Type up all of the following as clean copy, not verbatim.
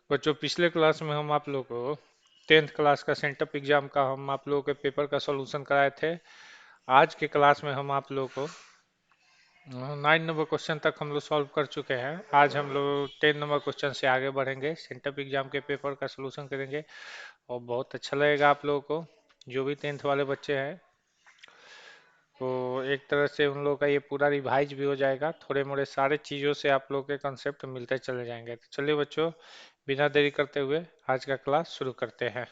बच्चों पिछले क्लास में हम आप लोगों को 10th क्लास का सेंटअप एग्जाम का हम आप लोगों के पेपर का सॉल्यूशन कराए थे। आज के क्लास में हम आप लोगों को 9 नंबर क्वेश्चन तक हम लोग सॉल्व कर चुके हैं। आज हम लोग 10 नंबर क्वेश्चन से आगे बढ़ेंगे, सेंटअप एग्जाम के पेपर का सॉल्यूशन करेंगे और बहुत अच्छा लगेगा आप लोगों को। जो भी 10th वाले बच्चे हैं तो एक तरह से उन लोगों का ये पूरा रिवाइज भी हो जाएगा, थोड़े मोड़े सारे चीज़ों से आप लोगों के कंसेप्ट मिलते चले जाएंगे। तो चलिए बच्चों, बिना देरी करते हुए आज का क्लास शुरू करते हैं।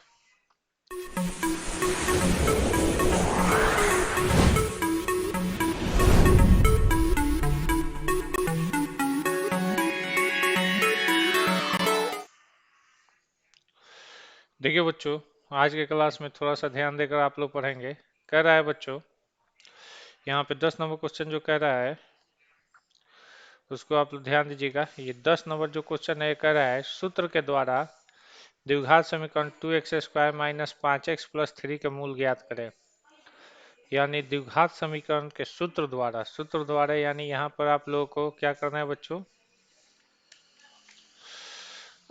देखिए बच्चों, आज के क्लास में थोड़ा सा ध्यान देकर आप लोग पढ़ेंगे। कह रहा है बच्चों, यहाँ पे 10 नंबर क्वेश्चन जो कह रहा है उसको आप लोग ध्यान दीजिएगा। ये 10 नंबर जो क्वेश्चन है कह रहा है सूत्र के द्वारा द्विघात समीकरण 2x² माइनस 5x प्लस 3 के मूल ज्ञात करें। यानी द्विघात समीकरण के सूत्र द्वारा यानी यहाँ पर आप लोगों को क्या करना है बच्चों,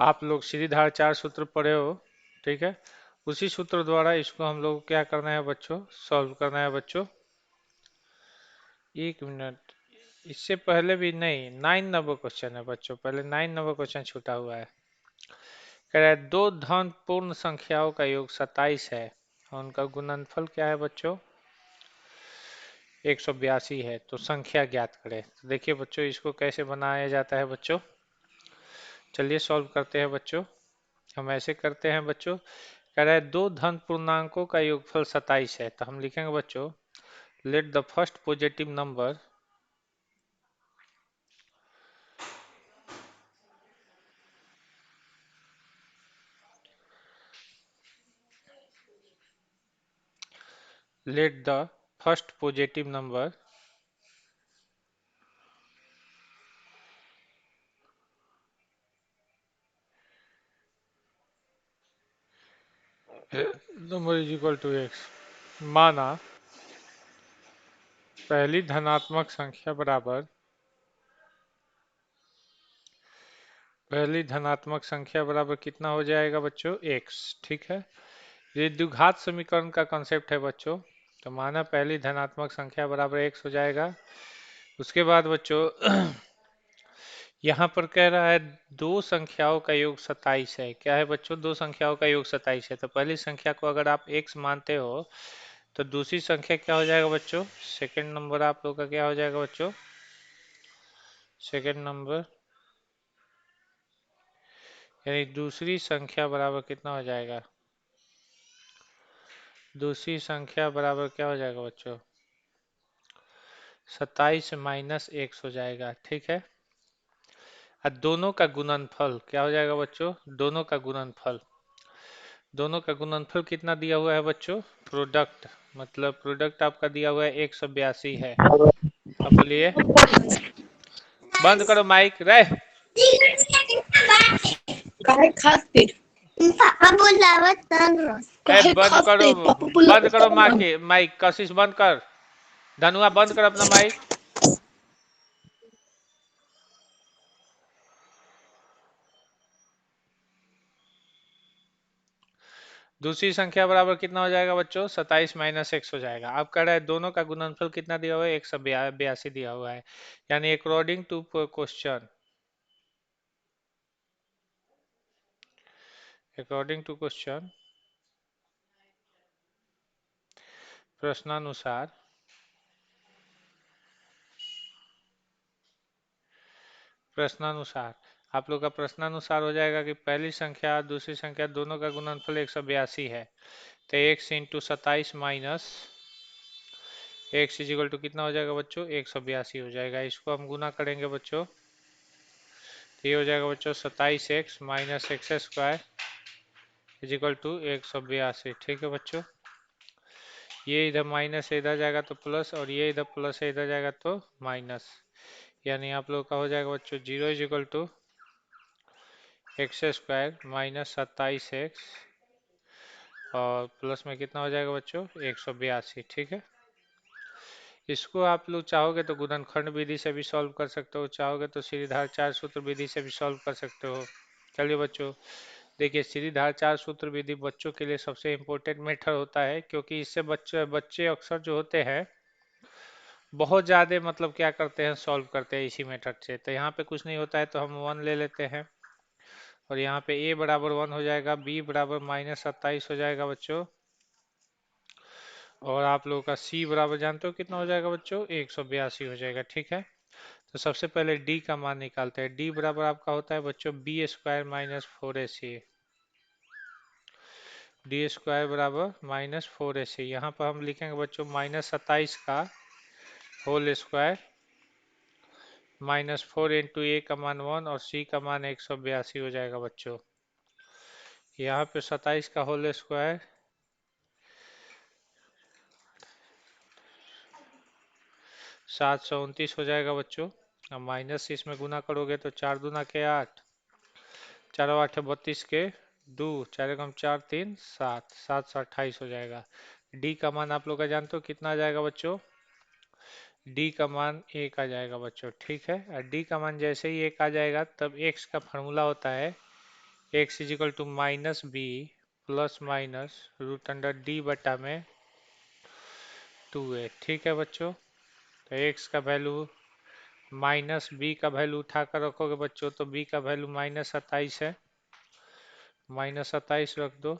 आप लोग सीधी धारा 4 सूत्र पढ़े हो, ठीक है। उसी सूत्र द्वारा इसको हम लोग क्या करना है बच्चों, सॉल्व करना है बच्चों। एक मिनट, इससे पहले भी नहीं, 9 नंबर क्वेश्चन है बच्चों, पहले 9 नंबर क्वेश्चन छूटा हुआ है। कह रहा है दो धन पूर्ण संख्याओं का योग 27 है और उनका गुणनफल क्या है बच्चों, 182 है। तो संख्या ज्ञात करें। तो देखिए बच्चों, इसको कैसे बनाया जाता है बच्चों, चलिए सॉल्व करते हैं बच्चों। हम ऐसे करते हैं बच्चों, कह रहा है दो धन पूर्णांकों का योगफल 27 है। तो हम लिखेंगे बच्चों, let the first positive number let the first positive number number is equal to x। माना पहली धनात्मक संख्या बराबर कितना हो जाएगा बच्चों, x, ठीक है। ये द्विघात समीकरण का कॉन्सेप्ट है बच्चों। तो माना पहली धनात्मक संख्या बराबर x हो जाएगा। उसके बाद बच्चों यहाँ पर कह रहा है दो संख्याओं का योग 27 है। क्या है बच्चों, दो संख्याओं का योग 27 है। तो पहली संख्या को अगर आप x मानते हो तो दूसरी संख्या क्या हो जाएगा बच्चों, सेकंड नंबर आप लोग का क्या हो जाएगा बच्चों, सेकंड नंबर यानी दूसरी संख्या बराबर कितना हो जाएगा, दूसरी संख्या बराबर क्या हो जाएगा बच्चों, 27 माइनस x हो जाएगा, ठीक है। और दोनों का गुणनफल क्या हो जाएगा बच्चों, दोनों का गुणनफल कितना दिया हुआ है बच्चों, प्रोडक्ट, मतलब प्रोडक्ट आपका दिया हुआ है 182 है। अब बोलिए, बंद करो माइक रे। काय खाते पापा बोलावत काहे बंद करो, खाते पापा बोलावत माइक कशिश बंद कर। धनुआ बंद कर अपना माइक। दूसरी संख्या बराबर कितना हो जाएगा बच्चों, 27 माइनस एक्स हो जाएगा। अब कह रहा है दोनों का गुणनफल कितना दिया हुआ है, 182 दिया हुआ है। यानी according to question, according to question प्रश्नानुसार प्रश्नानुसार आप लोग का प्रश्नानुसार हो जाएगा कि पहली संख्या दूसरी संख्या दोनों का गुणनफल 182 है। तो x into 27 minus x is equal to कितना हो जाएगा बच्चों, 182 हो जाएगा। इसको हम गुना करेंगे बच्चों, तो ये हो जाएगा बच्चों 27x minus x square is equal to 182, ठीक है बच्चों। ये इधर माइनस है इधर जाएगा तो प्लस, और ये इधर प्लस है इधर जाएगा तो माइनस। यानी आप लोग का हो जाएगा बच्चों 0 is equal to x square minus 27x और प्लस में कितना हो जाएगा बच्चों, 182, ठीक है। इसको आप लोग चाहोगे तो गुणनखंड विधि से भी सॉल्व कर सकते हो, चाहोगे तो सीधी धारा 4 सूत्र विधि से भी सॉल्व कर सकते हो। चलिए बच्चों, देखिए सीढ़ीधार चार सूत्र विधि बच्चों के लिए सबसे इम्पोर्टेंट मेथड होता है, क्योंकि इससे बच्चे बच्चे अक्सर जो होते हैं बहुत ज़्यादा मतलब क्या करते हैं, सॉल्व करते हैं इसी मेथड से। तो यहाँ पे कुछ नहीं होता है तो हम 1 ले लेते हैं, और यहाँ पे a बराबर 1 हो जाएगा, b बराबर -27 हो जाएगा बच्चों, और आप लोगों का c बराबर जानते हो कितना हो जाएगा बच्चों, 182 हो जाएगा। ठीक है, तो सबसे पहले d का मान निकालते हैं। d बराबर आपका होता है बच्चों b² माइनस 4ac। d² बराबर -4ac। यहाँ पर हम लिखेंगे बच्चों -27 का होल स्क्वायर -4 इंटू a का मान 1 और c का मान 182 हो जाएगा बच्चों। यहाँ पे 27 का होल स्क्वायर 729 हो जाएगा बच्चों। अब माइनस से इसमें गुना करोगे तो 4 दूना के 8, 4 8 32 के 2, 4 एकम 4 3 7, 728 हो जाएगा। डी का मान आप लोग का जानते हो कितना आ जाएगा बच्चों, डी का मान 1 आ जाएगा बच्चों। ठीक है, और डी का मान जैसे ही 1 आ जाएगा तब एक्स का फार्मूला होता है x is equal to -b plus minus root under d बटा में 2a। ठीक है बच्चों, तो एक्स का वैल्यू -b का वैल्यू उठाकर रखोगे बच्चों तो b का वैल्यू -27 है, -27 रख दो,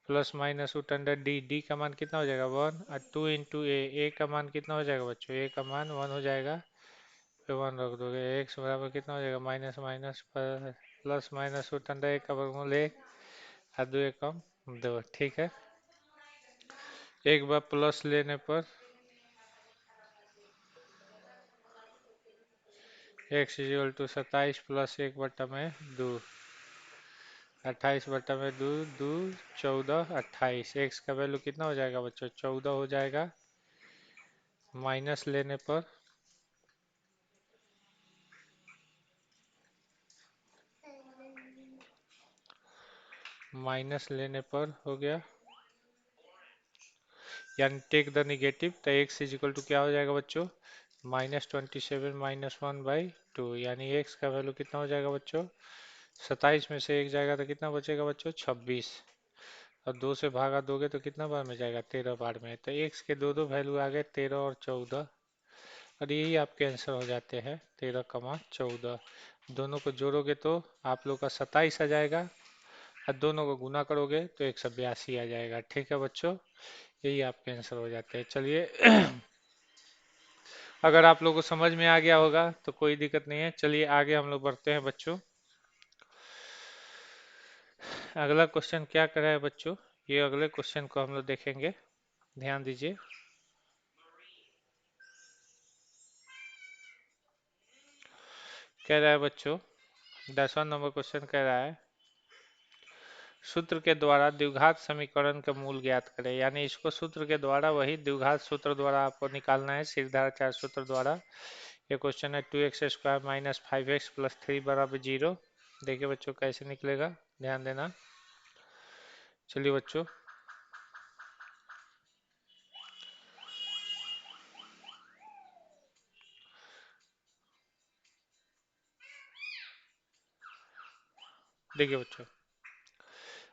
plus minus root under d, d का मान कितना हो जाएगा 1, और 2 इंटू ए का मान कितना हो जाएगा बच्चों, ए का मान 1 हो जाएगा, फिर 1 रख दोगे। एक्स बराबर कितना हो जाएगा माइनस माइनस पर प्लस माइनस रूट अंडर 1 का वर्गमूल 1 और 2 एकम 2। ठीक है, एक बार प्लस लेने पर एक्स इक्वल टू 27 प्लस 1 बटा में 2, 28 बटा में 2, 2 14 28। एक्स का वैल्यू कितना हो जाएगा बच्चों, 14 हो जाएगा। माइनस लेने पर हो गया, यानी टेक द निगेटिव, तो एक्स इज इक्वल टू क्या हो जाएगा बच्चों, -27 -1/2, यानी एक्स का वैल्यू कितना हो जाएगा बच्चों, 27 में से एक जाएगा तो कितना बचेगा बच्चों 26, और 2 से भागा दोगे तो कितना बार में जाएगा 13 बार में। तो एक्स के दो वैल्यू आ गए 13 और 14, और यही आपके आंसर हो जाते हैं 13, 14। दोनों को जोड़ोगे तो आप लोग का 27 आ जाएगा, और दोनों को गुना करोगे तो 182 आ जाएगा। ठीक है बच्चों, यही आपके आंसर हो जाते हैं। चलिए अगर आप लोगों को समझ में आ गया होगा तो कोई दिक्कत नहीं है। चलिए आगे हम लोग बढ़ते हैं बच्चों। अगला क्वेश्चन क्या कर रहा है बच्चों, ये अगले क्वेश्चन को हम लोग देखेंगे, ध्यान दीजिए। कह रहा है बच्चों 10वां नंबर क्वेश्चन कह रहा है सूत्र के द्वारा द्विघात समीकरण का मूल ज्ञात करें, यानी इसको सूत्र के द्वारा वही द्विघात सूत्र द्वारा आपको निकालना है, सीधाधार चार सूत्र द्वारा। ये क्वेश्चन है 2x² माइनस 5x प्लस 3 बराबर 0। देखिए बच्चों कैसे निकलेगा, ध्यान देना। चलिए बच्चों, देखिए बच्चों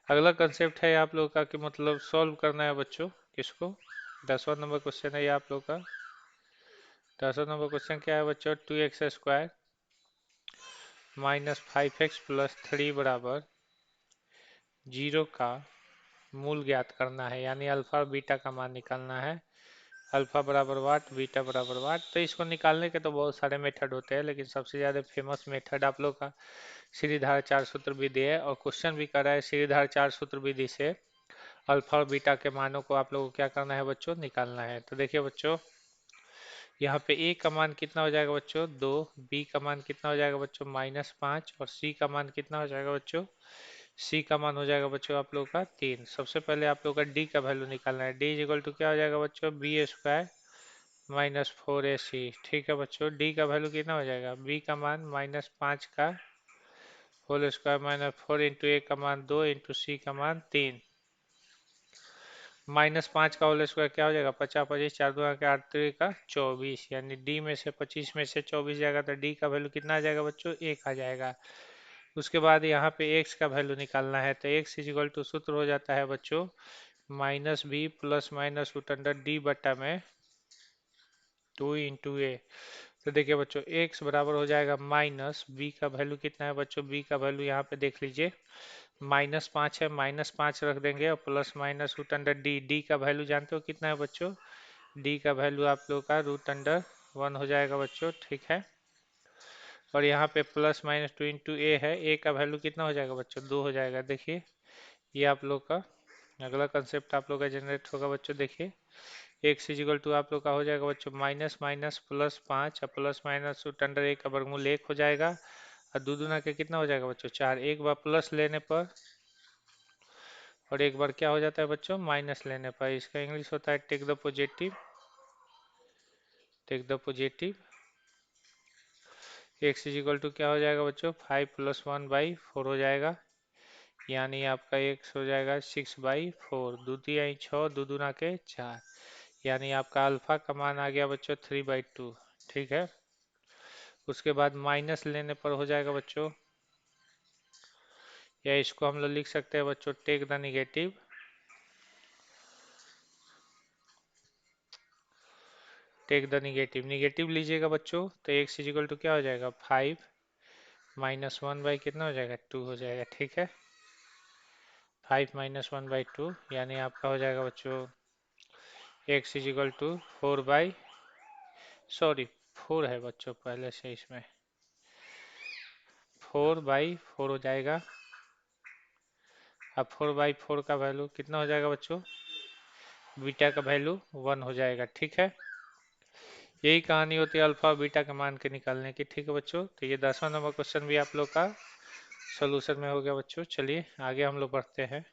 अगला कंसेप्ट है आप लोग का कि मतलब सॉल्व करना है बच्चों किसको, 10वां नंबर क्वेश्चन है ये आप लोग का। 10वां नंबर क्वेश्चन क्या है बच्चों, 2x² माइनस 5x प्लस 3 बराबर 0 का मूल ज्ञात करना है, यानी अल्फा और बीटा का मान निकालना है। अल्फा बराबर वाट, बीटा बराबर वाट। तो इसको निकालने के तो बहुत सारे मेथड होते हैं, लेकिन सबसे ज़्यादा फेमस मेथड आप लोग का सीढ़ीधार चार सूत्र विधि है, और क्वेश्चन भी कर रहा है सीढ़ीधार चार सूत्र विधि से अल्फा और बीटा के मानों को आप लोगों को क्या करना है बच्चों, निकालना है। तो देखिए बच्चों यहाँ पे ए का मान कितना हो जाएगा बच्चों 2, बी का मान कितना हो जाएगा बच्चों -5, और सी का मान कितना हो जाएगा बच्चों, सी का मान हो जाएगा बच्चों आप लोग का 3। सबसे पहले आप लोग का डी का वैल्यू निकालना है। डी इज इक्वल टू क्या हो जाएगा बच्चों, b² माइनस 4ac। ठीक है बच्चों, डी का वैल्यू कितना हो जाएगा, बी का मान -5 का होल स्क्वायर माइनस 4 इंटू ए का मान 2 इंटू सी का मान 3। -5 का होल स्क्वायर क्या हो जाएगा, 50 25 4 2 के 8 3 का 24, यानी डी में से 25 में से 24 जाएगा तो डी का वैल्यू कितना आ जाएगा बच्चों, 1 आ जाएगा। उसके बाद यहाँ पे x का वैल्यू निकालना है, तो x इज इक्वल टू सूत्र हो जाता है बच्चों minus b plus minus root under d बट्टा में 2 × a। तो देखिए बच्चों x बराबर हो जाएगा माइनस b का वैल्यू कितना है बच्चों, b का वैल्यू यहाँ पे देख लीजिए -5 है, -5 रख देंगे और plus minus root under d, d का वैल्यू जानते हो कितना है बच्चों, डी का वैल्यू आप लोग का √1 हो जाएगा बच्चों, ठीक है। और यहाँ पे प्लस माइनस 2 × a है, a का वैल्यू कितना हो जाएगा बच्चों, 2 हो जाएगा। देखिए ये आप लोग का अगला कंसेप्ट आप लोग का जनरेट होगा बच्चों। देखिए एक्स इज इक्वल टू आप लोग का हो जाएगा बच्चों माइनस माइनस +5 और प्लस माइनस रूट अंडर ए का वर्गमूल 1 हो जाएगा और दो दूना के कितना हो जाएगा बच्चों 4। एक बार प्लस लेने पर और एक बार क्या हो जाता है बच्चों माइनस लेने पर, इसका इंग्लिश होता है take the positive, take the positive. X is equal to क्या हो जाएगा बच्चों 5 + 1/4 हो जाएगा, यानी आपका एक्स हो जाएगा 6/4, दो तिहाई 6, दो दूना के 4, यानी आपका अल्फा का मान आ गया बच्चों 3/2, ठीक है। उसके बाद माइनस लेने पर हो जाएगा बच्चों, या इसको हम लोग लिख सकते हैं बच्चों take the negative, take the negative, negative लीजिएगा बच्चों तो एक्स इजिकल टू क्या हो जाएगा 5 - 1 बाई कितना हो जाएगा 2 हो जाएगा, ठीक है। 5 - 1/2 यानी आपका हो जाएगा बच्चों एक्स इजिकल टू 4 है बच्चों पहले से, इसमें 4/4 हो जाएगा। अब 4/4 का वैल्यू कितना हो जाएगा बच्चों, बीटा का वैल्यू 1 हो जाएगा, ठीक है। यही कहानी होती है अल्फा और बीटा के मान के निकालने की, ठीक है बच्चों। तो ये 10वां नंबर क्वेश्चन भी आप लोग का सोल्यूशन में हो गया बच्चों। चलिए आगे हम लोग बढ़ते हैं।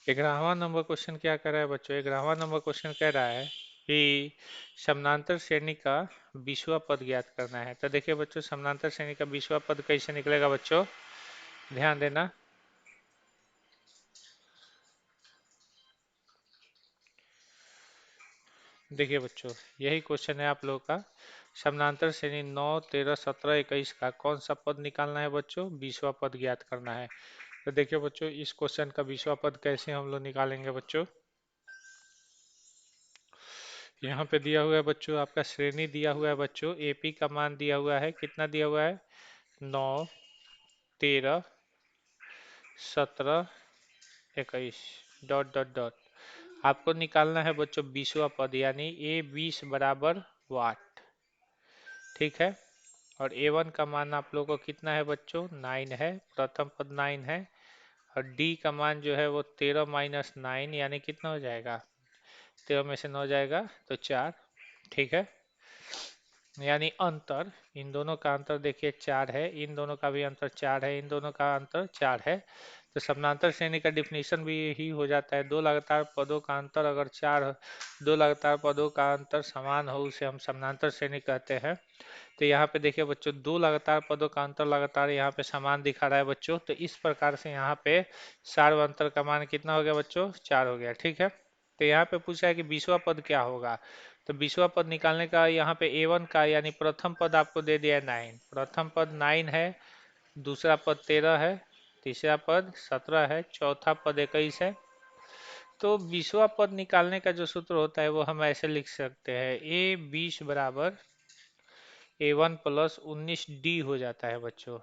11वां नंबर क्वेश्चन क्या कर रहा है बच्चों, 11वां नंबर क्वेश्चन कह रहा है कि समानांतर श्रेणी का 20वां पद ज्ञात करना है। तो देखिए बच्चों समानांतर श्रेणी का 20वां पद कैसे निकलेगा बच्चों, ध्यान देना। देखिए बच्चों यही क्वेश्चन है आप लोगों का, समानांतर श्रेणी 9, 13, 17, 21 का कौन सा पद निकालना है बच्चों, 20वां पद ज्ञात करना है। तो देखिए बच्चों इस क्वेश्चन का 20वां पद कैसे हम लोग निकालेंगे बच्चों, यहाँ पे दिया हुआ है बच्चों आपका श्रेणी दिया हुआ है बच्चों, एपी का मान दिया हुआ है, कितना दिया हुआ है 9, 13, 17, 21 डॉट डॉट डॉट। आपको निकालना है बच्चों 20वां पद, यानी ए 20 बराबर वाट, ठीक है। और A1 का मान आप लोगों को कितना है बच्चों 9 है, प्रथम पद 9 है। और D का मान जो है वो 13 - 9 यानी कितना हो जाएगा, 13 में से 9 जाएगा तो 4, ठीक है। यानी अंतर, इन दोनों का अंतर देखिए 4 है, इन दोनों का भी अंतर 4 है, इन दोनों का अंतर 4 है। तो समानांतर श्रेणी का डिफिनीशन भी यही हो जाता है, दो लगातार पदों का अंतर अगर 4 हो, दो लगातार पदों का अंतर समान हो उसे हम समानांतर श्रेणी कहते हैं। तो यहाँ पे देखिए बच्चों दो लगातार पदों का अंतर लगातार यहाँ पे समान दिखा रहा है बच्चों, तो इस प्रकार से यहाँ पे सार्वंतर का मान कितना हो गया बच्चों 4 हो गया, ठीक है। तो यहाँ पे पूछा है कि 20वां पद क्या होगा, तो 20वां पद निकालने का यहाँ पे A1 का यानी प्रथम पद आपको दे दिया है 9, प्रथम पद 9 है, दूसरा पद 13 है, तीसरा पद 17 है, चौथा पद 21 है। तो 20वां पद निकालने का जो सूत्र होता है वो हम ऐसे लिख सकते हैं, A20 बराबर A1 + 19D हो जाता है बच्चों।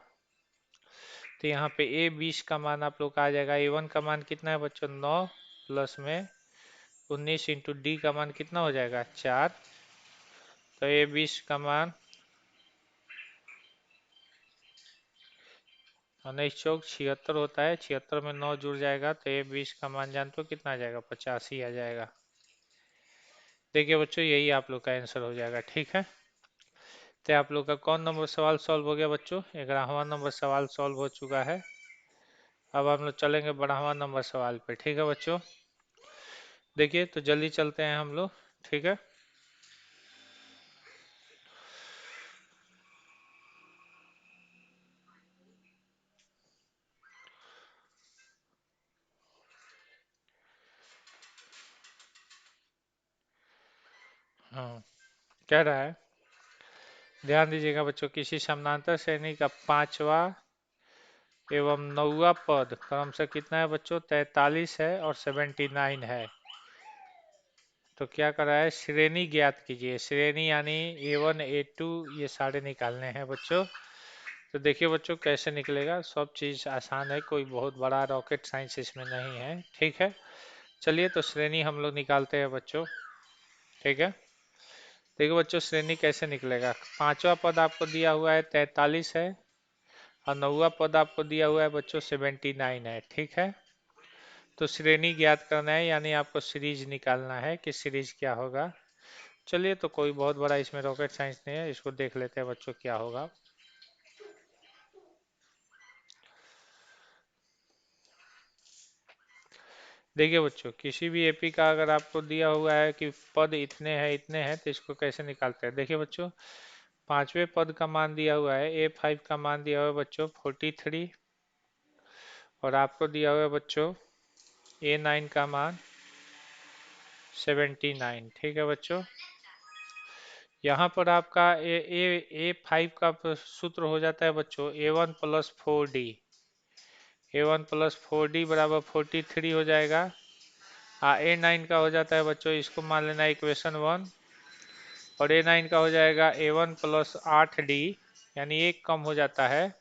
तो यहाँ पे A20 का मान आप लोग का आ जाएगा, A1 का मान कितना है बच्चों 9 प्लस में 19 इंटू D का मान कितना हो जाएगा 4। तो A20 का मान 19 चौक 76 होता है, 76 में 9 जुड़ जाएगा तो A20 का मान जानते हो कितना आ जाएगा 85 आ जाएगा। देखिए बच्चों यही आप लोग का आंसर हो जाएगा, ठीक है। तो आप लोग का कौन नंबर सवाल सॉल्व हो गया बच्चों, 11वां नंबर सवाल सॉल्व हो चुका है। अब हम लोग चलेंगे 12वां नंबर सवाल पे, ठीक है बच्चों। देखिए तो जल्दी चलते हैं हम लोग, ठीक है। हाँ कह रहा है ध्यान दीजिएगा बच्चों, किसी समानांतर श्रेणी का पांचवा एवं नौवा पद क्रमशः कितना है बच्चों, 43 है और 79 है। तो क्या कर रहा है, श्रेणी ज्ञात कीजिए। श्रेणी यानी A1 A2 ये सारे निकालने हैं बच्चों। तो देखिए बच्चों कैसे निकलेगा, सब चीज़ आसान है, कोई बहुत बड़ा रॉकेट साइंस इसमें नहीं है। ठीक है, चलिए तो श्रेणी हम लोग निकालते हैं बच्चों। ठीक है, देखिए बच्चों श्रेणी कैसे निकलेगा। पांचवा पद आपको दिया हुआ है 43 है और नौवा पद आपको दिया हुआ है बच्चों 79 है। ठीक है, तो श्रेणी ज्ञात करना है, यानी आपको सीरीज निकालना है कि सीरीज क्या होगा। चलिए तो कोई बहुत बड़ा इसमें रॉकेट साइंस नहीं है, इसको देख लेते हैं बच्चों क्या होगा। देखिए बच्चों, किसी भी एपी का अगर आपको दिया हुआ है कि पद इतने हैं तो इसको कैसे निकालते हैं। देखिए बच्चों, पांचवें पद का मान दिया हुआ है, A5 का मान दिया हुआ है बच्चों 43 और आपको दिया हुआ है बच्चों A9 का मान 79। ठीक है बच्चों, यहाँ पर आपका A5 का सूत्र हो जाता है बच्चों A1 plus 4D। A1 plus 4D बराबर 43 हो जाएगा। A9 का हो जाता है बच्चों, इसको मान लेना इक्वेशन 1, और A9 का हो जाएगा A1 प्लस 8D, यानी एक कम हो जाता है,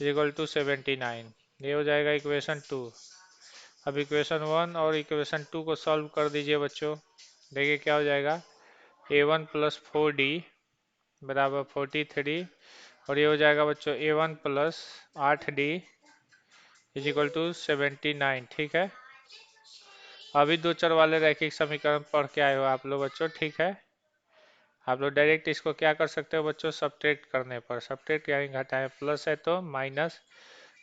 इक्वल टू 79। ये हो जाएगा इक्वेशन 2। अब इक्वेशन 1 और इक्वेशन 2 को सॉल्व कर दीजिए बच्चों। देखिए क्या हो जाएगा, A1 प्लस 4D बराबर 43, और ये हो जाएगा बच्चों A1 plus 8D is equal to 79। ठीक है, अभी दो चर वाले रैखिक समीकरण पढ़ के आए हो आप लोग बच्चों। ठीक है, आप लोग डायरेक्ट इसको क्या कर सकते हो बच्चों, सब्ट्रैक्ट करने पर। सब्ट्रैक्ट यानी घटाएं, प्लस है तो माइनस,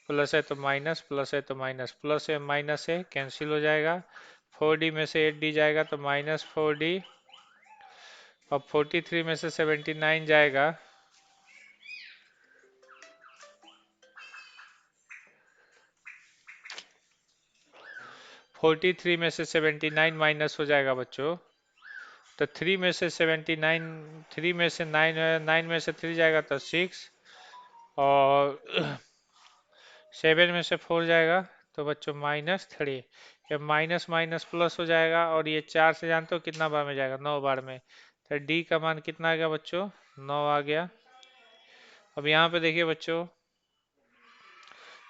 प्लस है तो माइनस, प्लस है तो माइनस, प्लस है माइनस है कैंसिल हो जाएगा। 4D में से 8D जाएगा तो -4D, और 43 में से 79 जाएगा 43 में से 79 माइनस हो जाएगा बच्चों। तो 3 में से 79, 3 में से 9, 9 में से 3 जाएगा तो 6, और 7 में से 4 जाएगा तो बच्चों -3। ये माइनस माइनस प्लस हो जाएगा, और ये 4 से जानते हो कितना बार में जाएगा, 9 बार में। तो डी का मान कितना आ गया बच्चों, 9 आ गया। अब यहाँ पे देखिए बच्चों,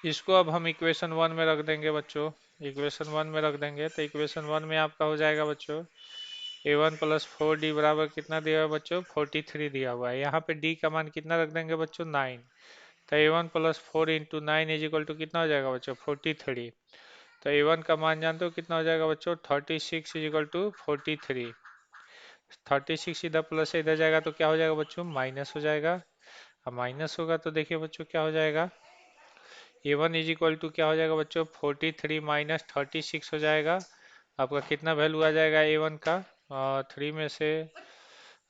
इसको अब हम इक्वेशन 1 में रख देंगे बच्चों। इक्वेशन 1 में रख देंगे तो इक्वेशन 1 में आपका हो जाएगा बच्चों A1 प्लस 4D बराबर कितना दिया हुआ है बच्चों, 43 दिया हुआ है। यहाँ पे D का मान कितना रख देंगे बच्चों, 9। तो A1 प्लस 4 इंटू 9 इज इक्वल टू कितना हो जाएगा बच्चों, 43। तो A1 का मान जानते हो कितना हो जाएगा बच्चों, 36 इज इक्वल टू 43। 36 इधर प्लस है, इधर जाएगा तो क्या हो जाएगा बच्चों, माइनस हो जाएगा। अब माइनस होगा तो देखिए बच्चों क्या हो जाएगा, A1 इज इक्वल टू क्या हो जाएगा बच्चों, 43 माइनस 36 हो जाएगा। आपका कितना वैल्यू आ जाएगा A1 का, 3 में से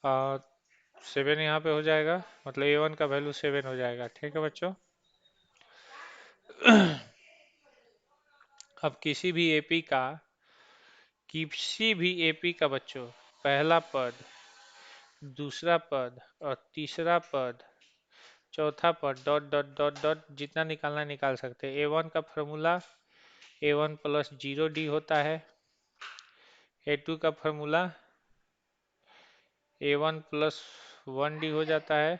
7 यहाँ पे हो जाएगा, मतलब A1 का वैल्यू 7 हो जाएगा। ठीक है बच्चों, अब किसी भी एपी का बच्चों पहला पद, दूसरा पद और तीसरा पद, चौथा पद, डॉट डॉट डॉट डॉट जितना निकालना है निकाल सकते हैं। A1 का फॉर्मूला A1 प्लस 0D होता है। A2 का फॉर्मूला A1 प्लस 1D हो जाता है।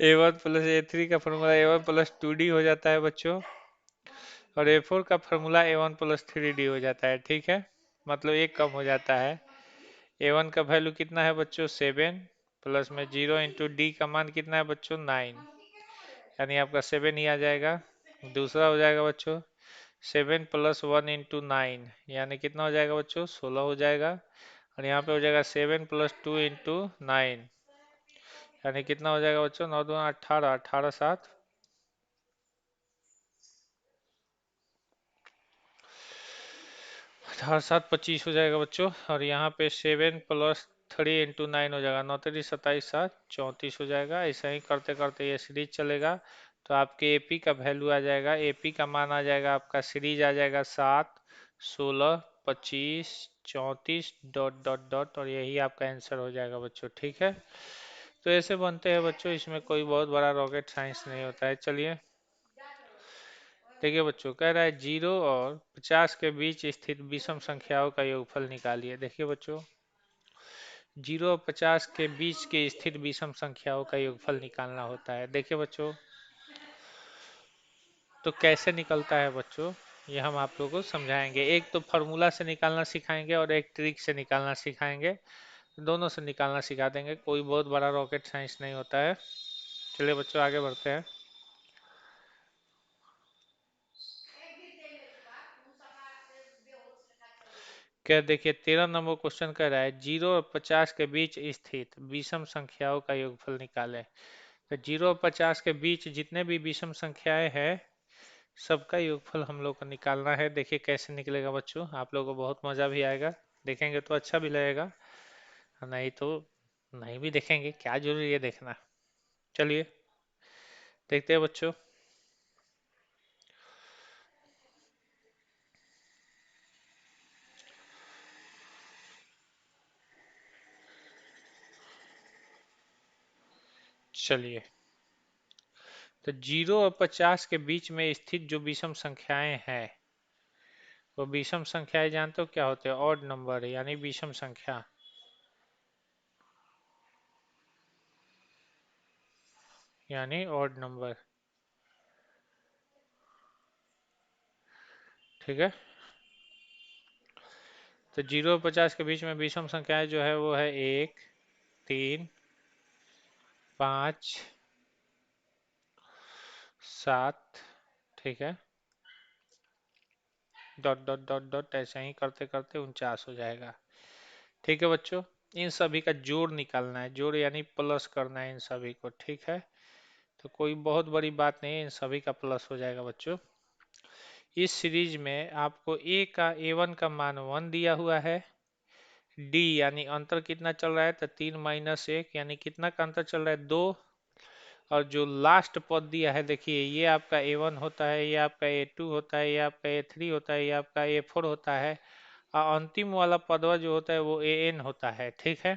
A1 प्लस A3 का फॉर्मूला A1 प्लस 2D हो जाता है बच्चों, और A4 का फॉर्मूला A1 प्लस 3D हो जाता है। ठीक है, मतलब एक कम हो जाता है। A1 का वैल्यू कितना है बच्चों, 7, प्लस में 0 इंटू डी का मान कितना है बच्चों, 9, यानी आपका 7 ही आ जाएगा। दूसरा हो जाएगा बच्चों 7 प्लस 1 इंटू 9, यानी कितना हो जाएगा बच्चों, 16 हो जाएगा। और यहाँ पे हो जाएगा 7 प्लस 2 इंटू 9, यानी कितना हो जाएगा बच्चों, 9 दूना 18, 18 7, 18 7 25 हो जाएगा बच्चों। और यहाँ पे 7 प्लस 3 इंटू 9 हो जाएगा, 9 3 27 7 34 हो जाएगा। ऐसा ही करते करते ये सीरीज चलेगा, तो आपके एपी का वैल्यू आ जाएगा, एपी का मान आ जाएगा आपका, सीरीज आ जाएगा 7 16 25 34 डॉट डॉट डॉट, और यही आपका आंसर हो जाएगा बच्चों। ठीक है, तो ऐसे बनते हैं बच्चों, इसमें कोई बहुत बड़ा रॉकेट साइंस नहीं होता है। चलिए देखिए बच्चों, कह रहा है 0 और 50 के बीच स्थित विषम संख्याओं का योगफल निकालिए। देखिए बच्चों, 0 और 50 के बीच के स्थित विषम संख्याओं का योगफल निकालना होता है। देखिए बच्चों, तो कैसे निकलता है बच्चों, ये हम आप लोगों को समझाएंगे। एक तो फॉर्मूला से निकालना सिखाएंगे और एक ट्रिक से निकालना सिखाएंगे। दोनों से निकालना सिखा देंगे, कोई बहुत बड़ा रॉकेट साइंस नहीं होता है। चलिए बच्चों आगे बढ़ते हैं। क्या देखिए 13 नंबर क्वेश्चन कह रहा है 0 और 50 के बीच स्थित विषम संख्याओं का योगफल निकालें। तो 0 और 50 के बीच जितने भी विषम संख्याएं हैं, सबका योगफल हम लोग को निकालना है। देखिए कैसे निकलेगा बच्चों, आप लोगों को बहुत मजा भी आएगा, देखेंगे तो अच्छा भी लगेगा, नहीं तो नहीं भी देखेंगे, क्या जरूरी है देखना। चलिए देखते हैं बच्चों। चलिए, तो 0 और 50 के बीच में स्थित जो विषम संख्याएं हैं, वो विषम संख्याएं जानते हो क्या होते हैं? ऑड नंबर यानी विषम संख्या, यानी ऑड नंबर। ठीक है, तो 0 और 50 के बीच में विषम संख्याएं जो है वो है 1, 3, 5, 7। ठीक है, डॉट डॉट डॉट डॉट ऐसे ही करते करते 49 हो जाएगा। ठीक है बच्चों, इन सभी का जोड़ निकालना है, जोड़ यानी प्लस करना है इन सभी को। ठीक है, तो कोई बहुत बड़ी बात नहीं है, इन सभी का प्लस हो जाएगा बच्चों। इस सीरीज में आपको ए का A1 का मान 1 दिया हुआ है, डी यानी अंतर कितना चल रहा है, तो 3 माइनस 1 यानी कितना का अंतर चल रहा है, 2। और जो लास्ट पद दिया है देखिए, ये आपका A1 होता है, ये आपका A2 होता है, ये आपका A3 होता है, ये आपका A4 होता है, और अंतिम वाला पदवा जो होता है वो AN होता है। ठीक है,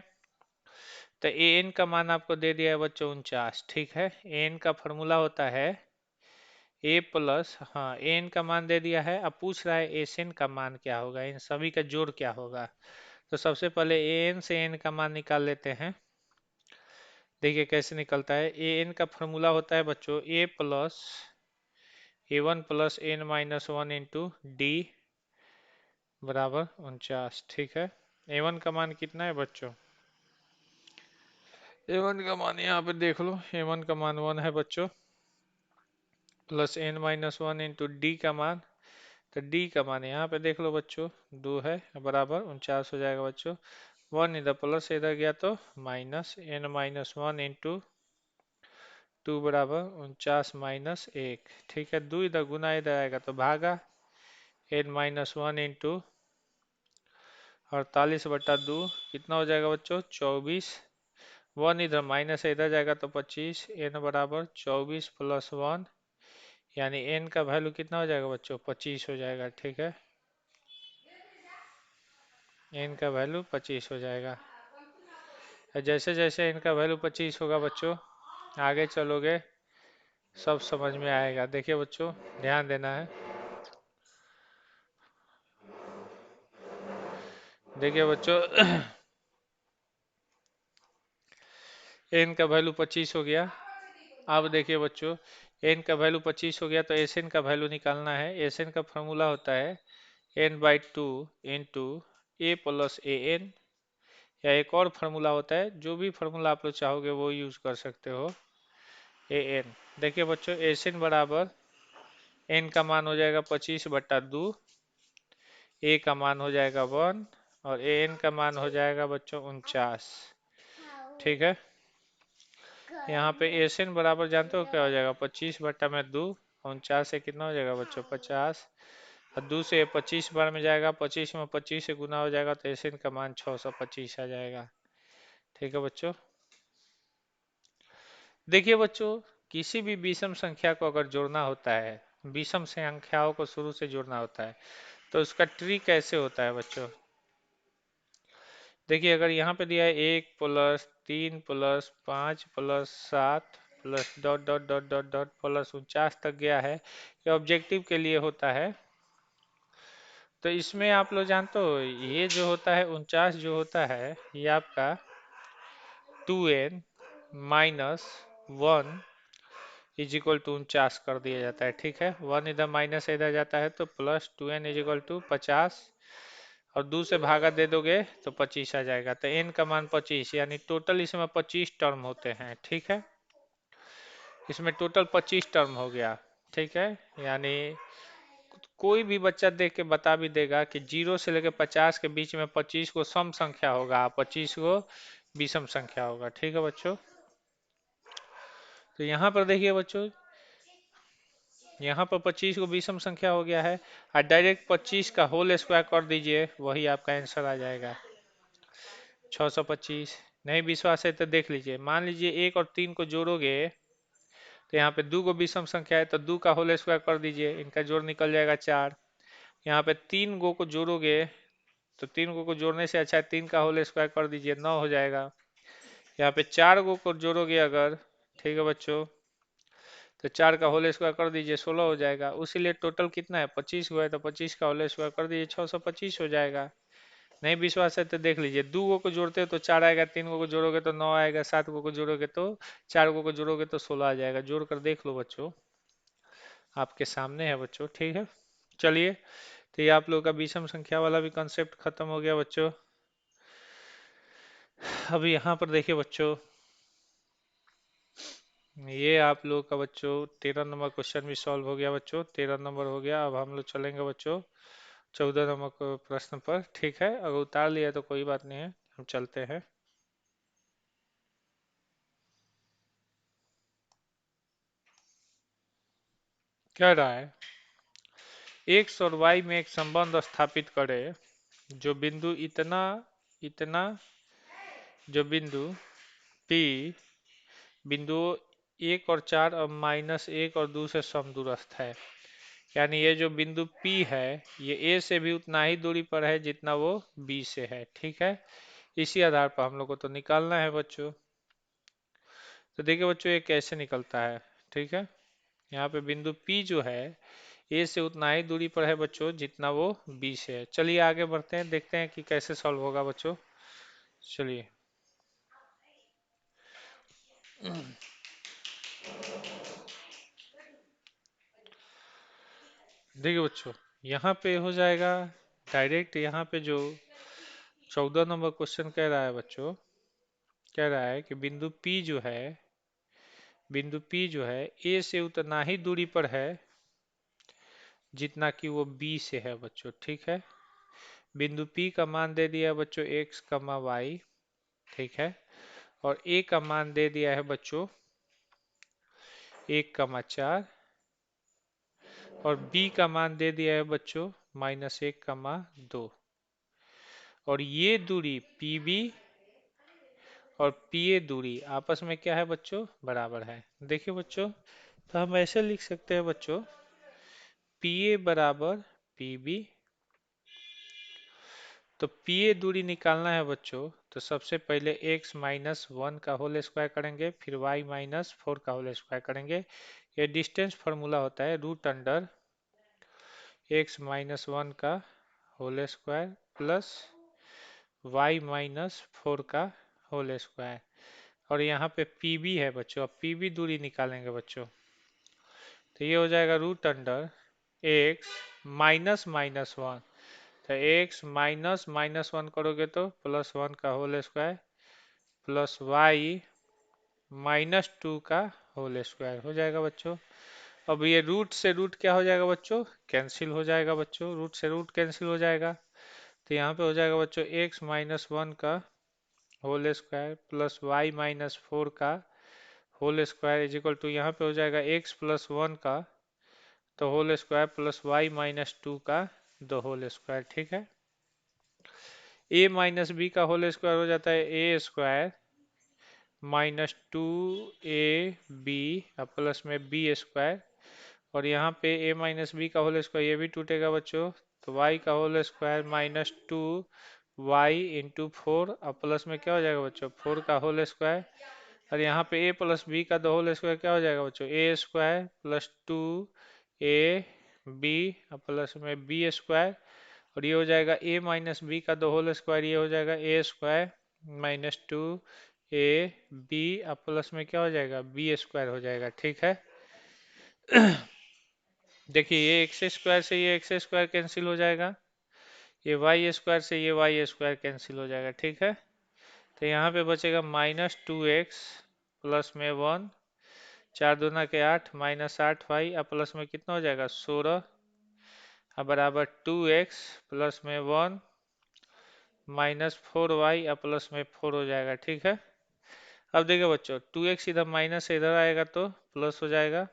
तो AN का मान आपको दे दिया है बच्चों 49। ठीक है, AN का फॉर्मूला होता है A प्लस, हाँ AN का मान दे दिया है, अब पूछ रहा है SN का मान क्या होगा, इन सभी का जोड़ क्या होगा। तो सबसे पहले AN से N का मान निकाल लेते हैं। देखिए कैसे निकलता है, AN का फॉर्मूला होता है बच्चों A plus A1 plus N minus 1 into D बराबर 49। ठीक है, A1 का मान कितना है बच्चों, A1 का मान यहाँ पे देख लो, A1 का मान 1 है बच्चों, plus N minus 1 into D का मान, तो डी का मान यहाँ पे देख लो बच्चों 2 है, बराबर 49 हो जाएगा बच्चों। 1 इधर प्लस इधर गया तो माइनस, N माइनस 1 इंटू 2 बराबर 49 माइनस 1। ठीक है, 2 इधर गुना इधर आएगा तो भागा, N माइनस 1 इंटू 48/2 कितना हो जाएगा बच्चों, 24। 1 इधर माइनस है, इधर जाएगा तो 25। N बराबर 24 प्लस 1, यानी N का वैल्यू कितना हो जाएगा बच्चों, 25 हो जाएगा। ठीक है, N का वैल्यू 25 हो जाएगा। जैसे जैसे इनका वैल्यू 25 होगा बच्चों, आगे चलोगे सब समझ में आएगा। देखिए बच्चों, ध्यान देना है। देखिए बच्चों एन का वैल्यू 25 हो गया। अब देखिए बच्चों, एन का वैल्यू 25 हो गया तो एस एन का वैल्यू निकालना है। एस एन का फॉर्मूला होता है n/2 into A plus A N, या एक और फार्मूला होता है, जो भी फार्मूला आप लोग चाहोगे वो यूज कर सकते हो, ए एन। देखिए बच्चों, एस एन बराबर एन का मान हो जाएगा 25/2, ए का मान हो जाएगा 1, और ए एन का मान हो जाएगा बच्चों 49। ठीक है, यहाँ पे एस एन बराबर जानते हो क्या हो जाएगा, 25/2, 49 से कितना हो जाएगा बच्चों 50, और 2 से 25 बार में जाएगा, 25 में 25 से गुना हो जाएगा तो एस एन का मान 625 आ जाएगा। ठीक है बच्चों, देखिए बच्चों, किसी भी विषम संख्या को अगर जोड़ना होता है, विषम संख्याओं को शुरू से जोड़ना होता है, तो उसका ट्री कैसे होता है बच्चों। देखिए अगर यहाँ पे दिया है 1 + 3 + 5 + 7 plus dot dot dot dot dot plus 49 तक गया है, ये ऑब्जेक्टिव के लिए होता है। तो इसमें आप लोग जानते हो ये जो होता है 49 जो होता है ये आपका 2n - 1 = 49 कर दिया जाता है। ठीक है, 1 इधर माइनस इधर जाता है तो प्लस 2n = 50 और 2 से भागा दे दोगे तो 25 आ जाएगा। तो n का मान 25 यानी टोटल इसमें 25 टर्म होते हैं। ठीक है, इसमें टोटल 25 टर्म हो गया। ठीक है, यानी कोई भी बच्चा देख के बता भी देगा कि 0 से लेकर 50 के बीच में 25 को सम संख्या होगा, 25 को विषम संख्या होगा। ठीक है बच्चों, तो यहाँ पर देखिए बच्चों, यहाँ पर 25 को विषम संख्या हो गया है और डायरेक्ट 25 का होल स्क्वायर कर दीजिए, वही आपका आंसर आ जाएगा 625। नहीं विश्वास है तो देख लीजिए, मान लीजिए 1 और 3 को जोड़ोगे तो यहाँ पे 2 को विषम संख्या है तो 2 का होल स्क्वायर कर दीजिए, इनका जोड़ निकल जाएगा 4। यहाँ पे 3 गो को जोड़ोगे तो 3 गो को जोड़ने से अच्छा है 3 का होल स्क्वायर कर दीजिए, 9 हो जाएगा। यहाँ पे 4 गो को जोड़ोगे अगर, ठीक है बच्चों, तो 4 का होल स्क्वायर कर दीजिए, 16 हो जाएगा। उसीलिए टोटल कितना है 25 गो है तो 25 का होल स्क्वायर कर दीजिए, 625 हो जाएगा। नहीं विश्वास है तो देख लीजिए, 2 गो को जोड़ते हो तो 4 आएगा, 3 गो को जोड़ोगे तो 9 आएगा, 7 गो को जोड़ोगे तो 4 गो को जोड़ोगे तो 16 आ जाएगा। जोड़ कर देख लो बच्चों, आपके सामने है बच्चों। ठीक है, चलिए, तो ये आप लोगों का विषम संख्या वाला भी कंसेप्ट खत्म हो गया बच्चों। अब यहाँ पर देखिए बच्चों, ये आप लोगों का बच्चों 13 नंबर क्वेश्चन भी सॉल्व हो गया बच्चों, 13 नंबर हो गया। अब हम लोग चलेंगे बच्चों 14 नंबर प्रश्न पर। ठीक है, अगर उतार लिया तो कोई बात नहीं है, हम चलते हैं। क्या रहा है, एक्स और वाई में एक संबंध स्थापित करें जो बिंदु इतना इतना जो बिंदु P बिंदुओं 1 और 4 और -1 और 2 से समदूरस्थ है। यानी ये जो बिंदु P है ये A से भी उतना ही दूरी पर है जितना वो B से है। ठीक है, इसी आधार पर हम लोग को तो निकालना है बच्चों। तो देखिए बच्चों ये कैसे निकलता है। ठीक है, यहाँ पे बिंदु P जो है A से उतना ही दूरी पर है बच्चों जितना वो B से है। चलिए आगे बढ़ते हैं, देखते हैं कि कैसे सॉल्व होगा बच्चों। चलिए, देखिए बच्चों, यहाँ पे हो जाएगा डायरेक्ट। यहाँ पे जो 14 नंबर क्वेश्चन कह रहा है बच्चों, कह रहा है कि बिंदु P जो है A से उतना ही दूरी पर है जितना कि वो B से है बच्चों। ठीक है, बिंदु P का मान दे दिया है बच्चों x, y। ठीक है, और A का मान दे दिया है बच्चों 1, 4 और B का मान दे दिया है बच्चों -1, 2। और ये दूरी PB और PA दूरी आपस में क्या है बच्चों, बराबर है। देखिए बच्चों, तो हम ऐसे लिख सकते हैं बच्चों, PA बराबर PB। तो PA दूरी निकालना है बच्चों, तो सबसे पहले x-1 का होल स्क्वायर करेंगे, फिर y-4 का होल स्क्वायर करेंगे। ये डिस्टेंस फार्मूला होता है √अंडर x-1 का होल स्क्वायर प्लस y-4 का होल स्क्वायर। और यहाँ पे PB है बच्चों, अब PB दूरी निकालेंगे बच्चों, तो ये हो जाएगा √अंडर x -1। तो x -1 करोगे तो +1 का होल स्क्वायर प्लस y -2 का होल स्क्वायर हो जाएगा बच्चों। अब ये रूट से रूट क्या हो जाएगा बच्चों, कैंसिल हो जाएगा बच्चों, रूट से रूट कैंसिल हो जाएगा। तो यहाँ पे हो जाएगा बच्चों x-1 का होल स्क्वायर प्लस y-4 का whole square is equal to, यहाँ पे हो जाएगा x+1 का तो होल स्क्वायर प्लस y-2 का दो होल स्क्वायर। ठीक है, a-b का होल स्क्वायर हो जाता है a² -2ab प्लस में b²। और यहाँ पे a-b का होल स्क्वायर ये भी टूटेगा बच्चों, तो y का whole square -2 y into four और प्लस में क्या हो जाएगा बच्चों, फोर का होल स्क्वायर, और यहाँ पे ए प्लस बी का द होल स्क्वायर क्या हो जाएगा बच्चों, A square plus two A B plus में बी स्क्वायर, और ये हो जाएगा ए माइनस बी का द होल स्क्वायर, ये हो जाएगा A square minus two A B plus में क्या हो जाएगा, बी स्क्वायर हो जाएगा। ठीक है, देखिए ये एक्स स्क्वायर से ये एक्स स्क्वायर कैंसिल हो जाएगा, ये वाई स्क्वायर से ये वाई स्क्वायर कैंसिल हो जाएगा। ठीक है, तो यहाँ पे बचेगा माइनस टू एक्स प्लस में वन, चार दूना के आठ, माइनस आठ वाई अब प्लस में कितना हो जाएगा, सोलह, अब बराबर टू एक्स प्लस में वन माइनस फोर वाई अब प्लस में फोर हो जाएगा। ठीक है, अब देखिए बच्चों, टू एक्स इधर माइनस से इधर आएगा तो प्लस हो जाएगा,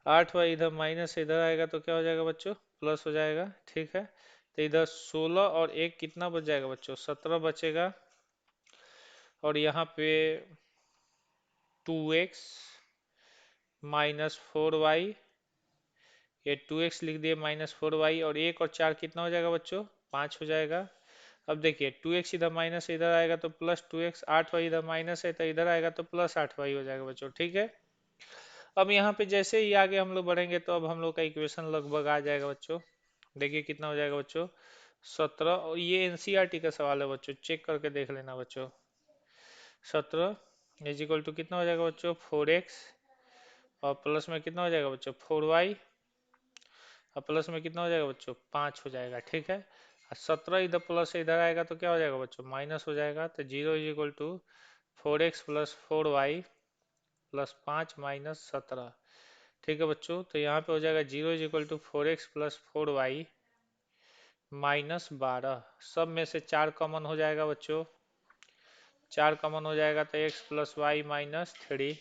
आठ वाई इधर माइनस से इधर आएगा तो क्या हो जाएगा बच्चों, प्लस हो जाएगा। ठीक है, तो इधर सोलह और एक कितना बच जाएगा बच्चों, सत्रह बचेगा, और यहाँ पे two x minus four y, ये टू एक्स लिख दिए माइनस फोर वाई, और एक और चार कितना हो जाएगा बच्चों, पाँच हो जाएगा। अब देखिए टू एक्स इधर माइनस से इधर आएगा तो प्लस टू एक्स, आठ वाई इधर माइनस है तो इधर आएगा तो प्लस आठ वाई हो जाएगा बच्चों। ठीक है, अब यहाँ पे जैसे ही आगे हम लोग बढ़ेंगे तो अब हम लोग का इक्वेशन लगभग आ जाएगा बच्चों। देखिए कितना हो जाएगा बच्चों, सत्रह, और ये एनसीईआरटी का सवाल है बच्चों, चेक करके देख लेना बच्चों। सत्रह इज इक्वल टू कितना हो जाएगा बच्चों, फोर एक्स, और प्लस में कितना हो जाएगा बच्चों, फोर वाई, और प्लस में कितना हो जाएगा बच्चों, पाँच हो जाएगा। ठीक है, और सत्रह इधर प्लस से इधर आएगा तो क्या हो जाएगा बच्चों, माइनस हो जाएगा, तो zero is equal to four x plus four y plus पाँच माइनस सत्रह। ठीक है बच्चों, तो यहाँ पे हो जाएगा zero is equal to four x plus four y minus बारह, सब में से चार कॉमन हो जाएगा बच्चों, चार कॉमन हो जाएगा तो x plus y minus three,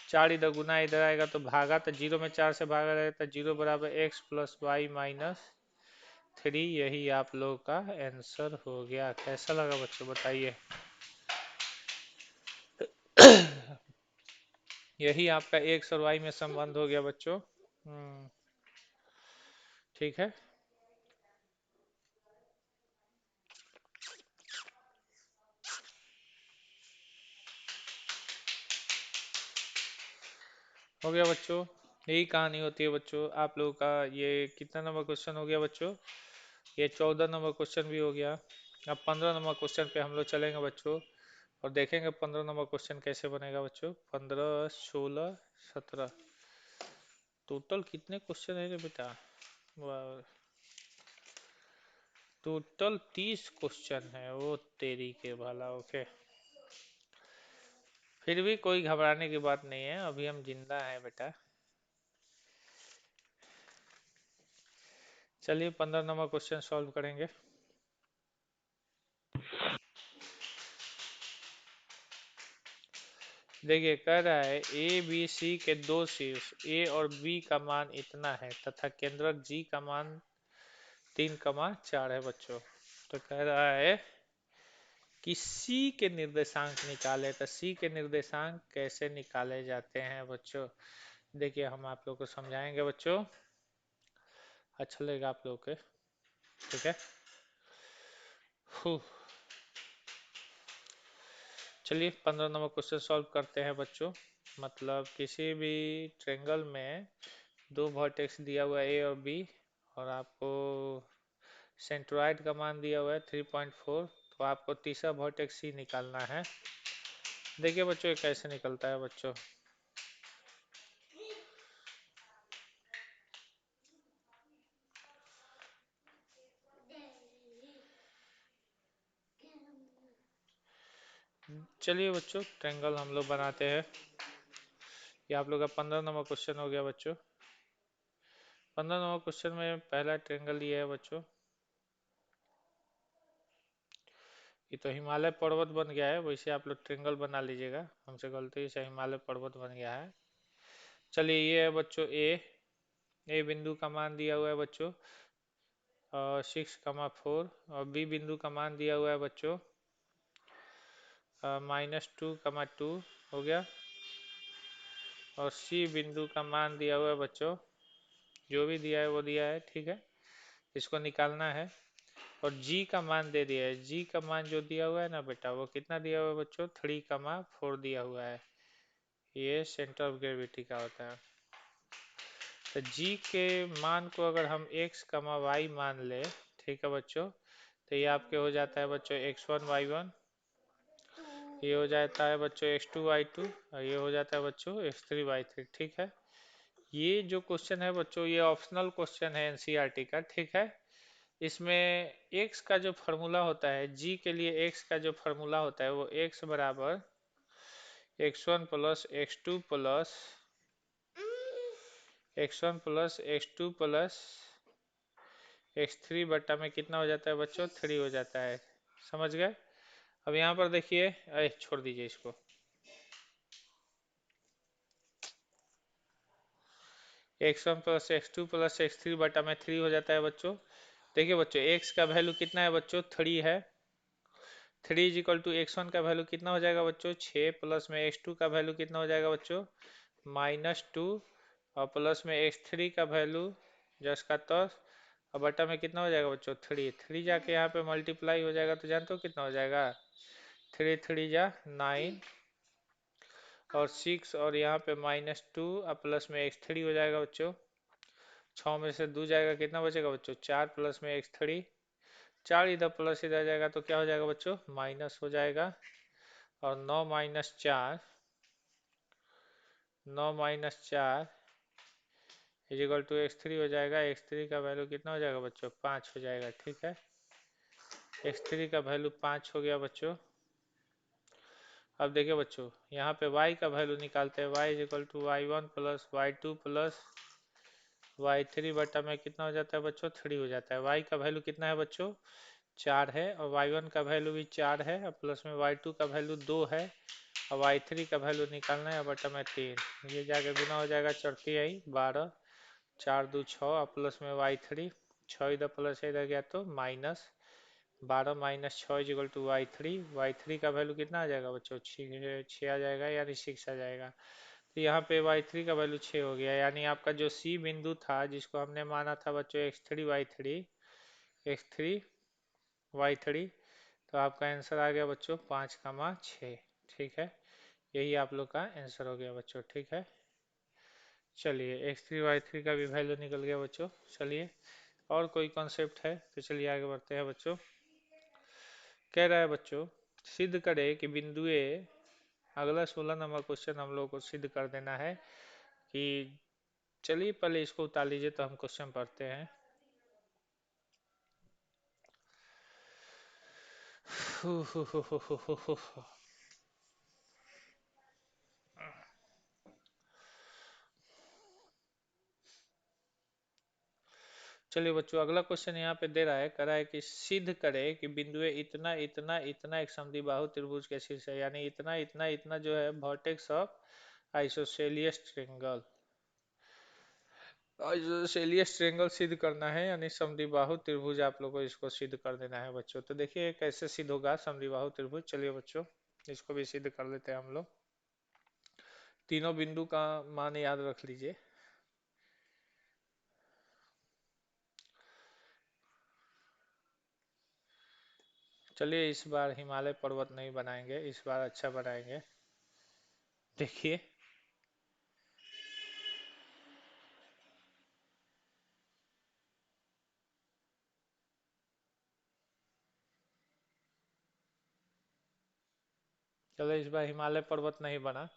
चार इधर गुना इधर आएगा तो भागा, तो जीरो में चार से भागा रहेगा तो जीरो बराबर x plus y minus three, यही आप लोगों का आंसर हो गया। कैसा लगा बच्चों बताइए, यही आपका एक्स और वाई में संबंध हो गया बच्चों। ठीक है, हो गया बच्चों, यही कहानी होती है बच्चों आप लोगों का। ये कितना नंबर क्वेश्चन हो गया बच्चों, ये 14 नंबर क्वेश्चन भी हो गया। अब 15 नंबर क्वेश्चन पे हम लोग चलेंगे बच्चों, और देखेंगे 15 नंबर क्वेश्चन कैसे बनेगा बच्चों। 15, 16, 17, टोटल कितने क्वेश्चन है रे बेटा, वाह, टोटल 30 क्वेश्चन है, वो तेरी के भला। ओके, फिर भी कोई घबराने की बात नहीं है, अभी हम जिंदा हैं बेटा। चलिए 15 नंबर क्वेश्चन सॉल्व करेंगे। देखिए कह रहा है ए बी सी के दो शीर्ष ए और बी का मान इतना है तथा केंद्रक जी का मान 3, 4 है बच्चों। तो कह रहा है कि सी के निर्देशांक निकाले, तो सी के निर्देशांक कैसे निकाले जाते हैं बच्चों। देखिए हम आप लोग को समझाएंगे बच्चों, अच्छा लगेगा आप लोग के। ठीक है, फू, चलिए 15 नंबर क्वेश्चन सॉल्व करते हैं बच्चों। मतलब किसी भी ट्रेंगल में दो वर्टेक्स दिया हुआ है ए और बी, और आपको सेंट्रोइड का मान दिया हुआ है 3.4, तो आपको तीसरा वर्टेक्स सी निकालना है। देखिए बच्चों ये कैसे निकलता है बच्चों। चलिए बच्चों ट्रेंगल हम लोग बनाते हैं। ये आप लोग का 15 नंबर क्वेश्चन हो गया बच्चों। 15 नंबर क्वेश्चन में पहला ट्रेंगल ये है बच्चों, ये तो हिमालय पर्वत बन गया है, वैसे आप लोग ट्रेंगल बना लीजिएगा, हमसे गलती से हिमालय पर्वत बन गया है। चलिए ये है बच्चों ए बिंदु का मान दिया हुआ है बच्चों 6, 4, और बी बिंदु का मान दिया हुआ है बच्चों -2, 2 हो गया, और सी बिंदु का मान दिया हुआ है बच्चों, जो भी दिया है वो दिया है। ठीक है, इसको निकालना है। और g का मान दे दिया है। g का मान जो दिया हुआ है ना बेटा, वो कितना दिया हुआ है बच्चों, 3,4 दिया हुआ है। ये सेंटर ऑफ ग्रेविटी का होता है। तो g के मान को अगर हम x, y मान ले, ठीक है बच्चों, तो ये आपके हो जाता है बच्चों x1 y1, ये हो जाता है बच्चों x2 y2, और ये हो जाता है बच्चों x3 y3। ठीक है, ये जो क्वेश्चन है बच्चों, ये ऑप्शनल क्वेश्चन है एनसीईआरटी का। ठीक है, इसमें x का जो फॉर्मूला होता है, g के लिए x का जो फॉर्मूला होता है, वो x बराबर x1 plus x2 plus x1 plus x2 plus x3 बट्टा में कितना हो जाता है बच्चों, 3 हो जाता है। समझ गए? अब यहाँ पर देखिए, अरे छोड़ दीजिए इसको। x1 plus x2 plus x3 बटा में 3 हो जाता है बच्चों। देखिए बच्चों, x का वैल्यू कितना है बच्चों, 3 है। 3 इज इक्वल टू x1 का वैल्यू कितना हो जाएगा बच्चों, 6, प्लस में x2 का वैल्यू कितना हो जाएगा बच्चों, -2, और प्लस में x3 का वैल्यू जस का तस, और बटा में कितना हो जाएगा बच्चों, 3। 3 जाके यहाँ पे मल्टीप्लाई हो जाएगा, तो जानते हो कितना हो जाएगा, 3 3 जा 9, और 6, और यहाँ पे -2 और प्लस में x3 हो जाएगा बच्चों। 6 में से 2 जाएगा, कितना बचेगा बच्चों, 4, प्लस में x3, 4 इधर प्लस इधर जाएगा तो क्या हो जाएगा बच्चों, माइनस हो जाएगा। और 9 minus 4, 9 minus 4 is equal to x3 हो जाएगा। x3 का वैल्यू कितना हो जाएगा बच्चों, 5 हो जाएगा। ठीक है, x3 का वैल्यू 5 हो गया बच्चों। अब देखिए बच्चों, यहाँ पे y का वैल्यू निकालते हैं। y is equal to y1 plus y2 plus y3 बटा में कितना हो जाता है बच्चों, 3 हो जाता है। y का वैल्यू कितना है बच्चों, 4 है, और y1 का वैल्यू भी 4 है, और प्लस में y2 का वैल्यू 2 है, और y3 का वैल्यू निकालना है, बटा में 3। ये जाके गुना हो जाएगा, चढ़ती आई 12, 4 2 6, और प्लस में y3, 6 इधर प्लस इधर गया तो minus, 12 minus 6 is equal to y3 का वैल्यू कितना आ जाएगा बच्चों, 6 आ जाएगा, यानी 6 आ जाएगा। तो यहाँ पे y3 का वैल्यू 6 हो गया, यानी आपका जो C बिंदु था, जिसको हमने माना था बच्चों x3 y3, तो आपका आंसर आ गया बच्चों 5,6। ठीक है, यही आप लोग का आंसर हो गया बच्चों। ठीक है, चलिए x3 y3 का भी वैल्यू निकल गया बच्चों। चलिए, और कोई कॉन्सेप्ट है तो चलिए आगे बढ़ते हैं बच्चों। कह रहा है बच्चों, सिद्ध करे कि बिंदु ए, अगला 16 नंबर क्वेश्चन हम लोग को सिद्ध कर देना है कि, चलिए पहले इसको उतार लीजिए तो हम क्वेश्चन पढ़ते हैं। चलिए बच्चों, अगला क्वेश्चन यहाँ पे दे रहा है, कह रहा है कि सिद्ध करे कि बिंदु ए इतना इतना इतना एक समद्विबाहु त्रिभुज के शीर्ष है, यानी इतना इतना इतना जो है vertex of isosceles triangle. Isosceles triangle सिद्ध करना है, यानी समद्विबाहु त्रिभुज आप लोगों को इसको सिद्ध कर देना है बच्चों। तो देखिए कैसे सिद्ध होगा समद्विबाहु त्रिभुज। चलिए बच्चों, इसको भी सिद्ध कर लेते हैं हम लोग। तीनों बिंदु का मान याद रख लीजिए। चलिए इस बार हिमालय पर्वत नहीं बनाएंगे, इस बार अच्छा बनाएंगे। देखिए, चलो इस बार हिमालय पर्वत नहीं बना।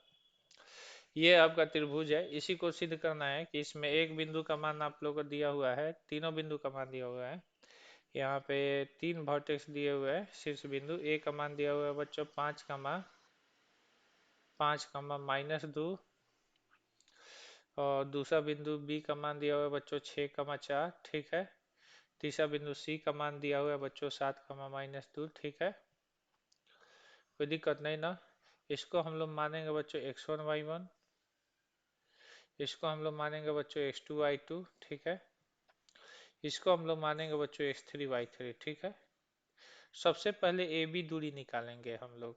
ये आपका त्रिभुज है, इसी को सिद्ध करना है कि इसमें एक बिंदु का मान आप लोगों को दिया हुआ है, तीनों बिंदु का मान दिया हुआ है। यहाँ पे 3 वर्टेक्स दिए हुए हैं। शीर्ष बिंदु ए का मान दिया हुआ है बच्चों 5,5,-2, और दूसरा बिंदु बी का मान दिया हुआ है बच्चों 6,4। ठीक है, तीसरा बिंदु सी का मान दिया हुआ है बच्चों 7,-2। ठीक है, कोई दिक्कत नहीं ना। इसको हम लोग मानेंगे बच्चों x1 y1, इसको हम लोग मानेंगे बच्चों x2 y2। ठीक है, इसको हम लोग मानेंगे बच्चों x3 y3। ठीक है, सबसे पहले ए बी दूरी निकालेंगे हम लोग।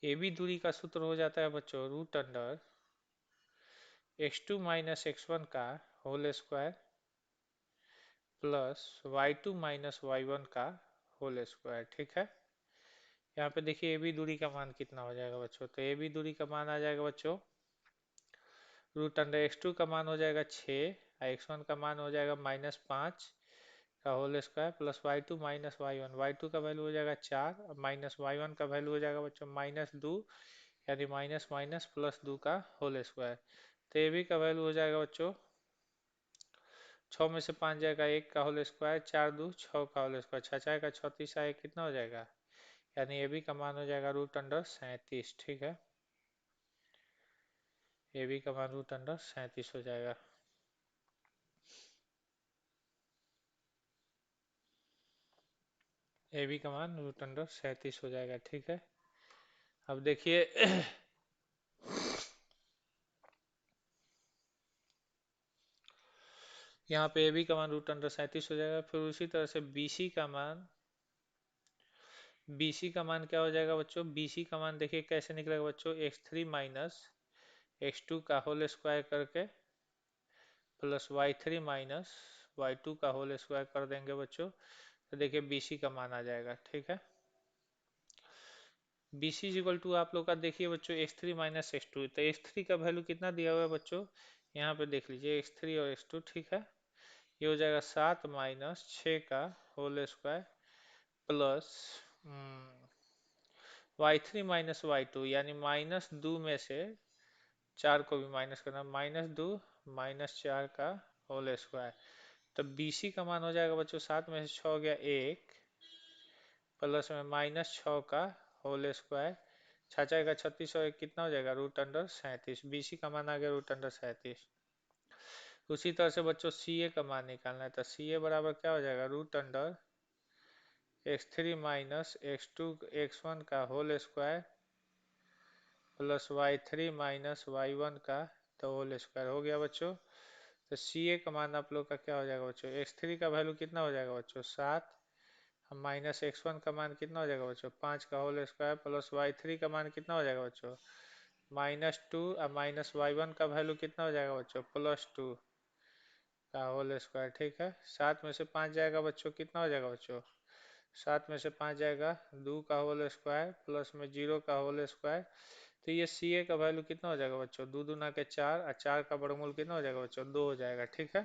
ए बी दूरी का सूत्र हो जाता है बच्चों root under x2 minus x1 का whole square plus y2 minus y1 का होल स्क्वायर। ठीक है, यहाँ पे देखिए ए बी दूरी का मान कितना हो जाएगा बच्चों, तो ए बी दूरी का मान आ जाएगा बच्चों, रूट अंडर x2 का मान हो जाएगा 6 और x1 का मान हो जाएगा -5 का whole square plus y2 minus y1, y2 का वैल्यू हो जाएगा 4 और माइनस y1 का वैल्यू हो जाएगा बच्चों -2, यानी माइनस माइनस प्लस 2 का होल स्क्वायर। तो ए बी का वैल्यू हो जाएगा बच्चों, 6 में से 5 जाएगा 1 का होल स्क्वायर, 4 2 6 का होल स्क्वायर, 6 6 का 36 आए कितना हो जाएगा, यानी ए बी का मान हो जाएगा रूट अंडर 37। ठीक है, ए बी का मान रूट अंडर 37 हो जाएगा। ए बी का मान रूट अंडर 37 हो जाएगा। ठीक है, अब देखिए यहाँ पे ए बी का मान रूट अंडर 37 हो जाएगा। फिर उसी तरह से बी सी का मान, बी सी का मान क्या हो जाएगा बच्चों, बी सी का मान देखिए कैसे निकलेगा बच्चों, x3 माइनस x2 का होल स्क्वायर करके प्लस y3 माइनस y2 का होल स्क्वायर कर देंगे बच्चों, तो देखिए बी सी का मान आ जाएगा। ठीक है, बी सी इक्वल टू आप लोग का देखिए बच्चों x3 माइनस x2, तो x3 का वैल्यू कितना दिया हुआ है बच्चों, यहाँ पे देख लीजिए x3 और x2। ठीक है, ये हो जाएगा 7 माइनस 6 का whole square plus y3 minus y2, यानी -2 में से 4 को भी माइनस करना, -2 -4 का होल स्क्वायर। तो BC का मान हो जाएगा बच्चों, 7 में से 6 हो गया 1 प्लस में -6 का होल स्क्वायर, 6 6 का 36 और 1 कितना हो जाएगा रूट अंडर 37। BC का मान आ गया रूट अंडर 37। उसी तरह से बच्चों CA का मान निकालना है, तो CA बराबर क्या हो जाएगा, root under x3 minus x2 x1 का whole square plus y3 minus y1 का तो होल स्क्वायर हो गया बच्चों। तो CA का मान आप लोग का क्या हो जाएगा बच्चों, x3 का वैल्यू कितना हो जाएगा बच्चों 7, माइनस x1 का मान कितना हो जाएगा बच्चों 5 का होल स्क्वायर प्लस y3 का मान कितना हो जाएगा बच्चों -2 और माइनस y1 का वैल्यू कितना हो जाएगा बच्चों +2 का होल स्क्वायर। ठीक है, 7 में से 5 जाएगा बच्चों कितना हो जाएगा बच्चों, 7 में से 5 जाएगा 2 का होल स्क्वायर प्लस में 0 का होल स्क्वायर। तो ये CA का वैल्यू कितना हो जाएगा बच्चों, 2 दूना के 4 और 4 का वर्गमूल कितना हो जाएगा बच्चों 2 हो जाएगा। ठीक है,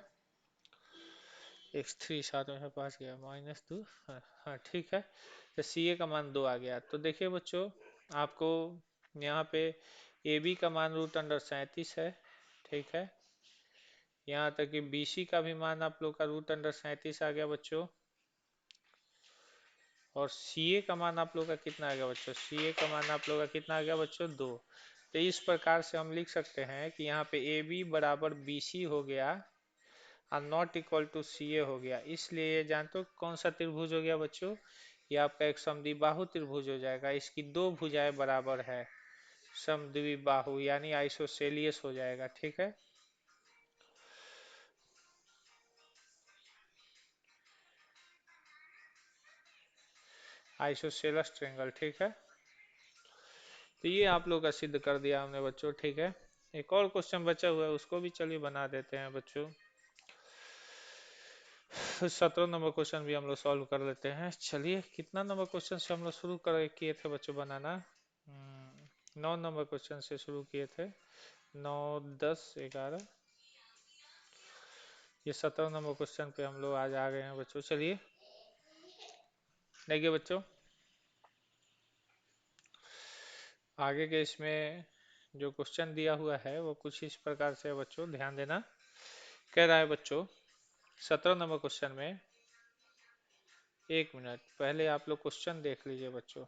x3 7 में से 5 गया -2, हाँ हाँ ठीक है, तो CA का मान 2 आ गया। तो देखिए बच्चों आपको यहाँ पे AB का मान रूट अंडर 37 है। ठीक है, यहाँ तक कि BC का भी मान आप लोग का रूट अंडर 37 आ गया बच्चों, और CA का मान आप लोग का कितना आ गया बच्चों, CA का मान आप लोग का कितना आ गया बच्चों 2। तो इस प्रकार से हम लिख सकते हैं कि यहाँ पे AB बराबर BC हो गया और नॉट इक्वल टू CA हो गया। इसलिए ये जानते हो कौन सा त्रिभुज हो गया बच्चों, ये आपका एक समद्विबाहु त्रिभुज हो जाएगा। इसकी दो भुजाएं बराबर है, समद्विबाहु यानी आइसोसेलियस हो जाएगा। ठीक है, आइसोसेलस ट्रायंगल। ठीक है, तो ये आप लोग का सिद्ध कर दिया हमने बच्चों। ठीक है, एक और क्वेश्चन बचा हुआ है उसको भी चलिए बना देते हैं बच्चों। 17 नंबर क्वेश्चन भी हम लोग सॉल्व कर लेते हैं। चलिए, कितना नंबर क्वेश्चन से हम लोग शुरू कर किए थे बच्चों बनाना, 9 नंबर क्वेश्चन से शुरू किए थे, 9 10 11, ये 17 नंबर क्वेश्चन पे हम लोग आज आ गए हैं बच्चों। चलिए देखिए बच्चों, आगे के इसमें जो क्वेश्चन दिया हुआ है वो कुछ इस प्रकार से है बच्चों, ध्यान देना। कह रहा है बच्चों 17 नंबर क्वेश्चन में, एक मिनट पहले आप लोग क्वेश्चन देख लीजिए बच्चों।